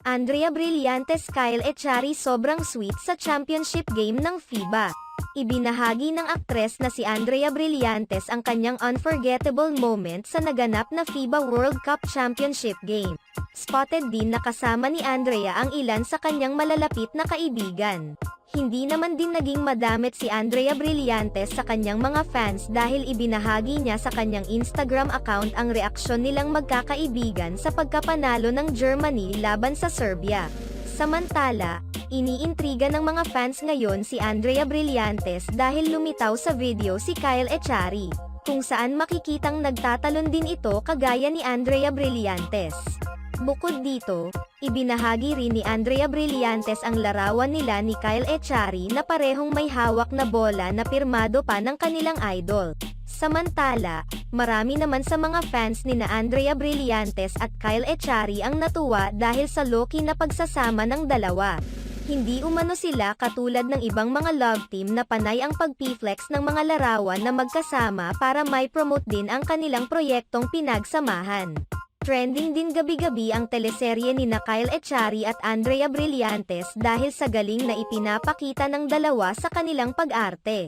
Andrea Brillantes, Kyle Echari sobrang sweet sa championship game ng FIBA. Ibinahagi ng aktres na si Andrea Brillantes ang kanyang unforgettable moment sa naganap na FIBA World Cup Championship game. Spotted din na kasama ni Andrea ang ilan sa kanyang malalapit na kaibigan. Hindi naman din naging madamit si Andrea Brillantes sa kanyang mga fans dahil ibinahagi niya sa kanyang Instagram account ang reaksyon nilang magkakaibigan sa pagkapanalo ng Germany laban sa Serbia. Samantala, iniintriga ng mga fans ngayon si Andrea Brillantes dahil lumitaw sa video si Kyle Echari, kung saan makikitang nagtatalon din ito kagaya ni Andrea Brillantes. Bukod dito, ibinahagi rin ni Andrea Brillantes ang larawan nila ni Kyle Echari na parehong may hawak na bola na pirmado pa ng kanilang idol. Samantala, marami naman sa mga fans ni na Andrea Brillantes at Kyle Echari ang natuwa dahil sa low-key na pagsasama ng dalawa. Hindi umano sila katulad ng ibang mga love team na panay ang pagpi-flex ng mga larawan na magkasama para may promote din ang kanilang proyektong pinagsamahan. Trending din gabi-gabi ang teleserye ni na Kyle Echari at Andrea Brillantes dahil sa galing na ipinapakita ng dalawa sa kanilang pag-arte.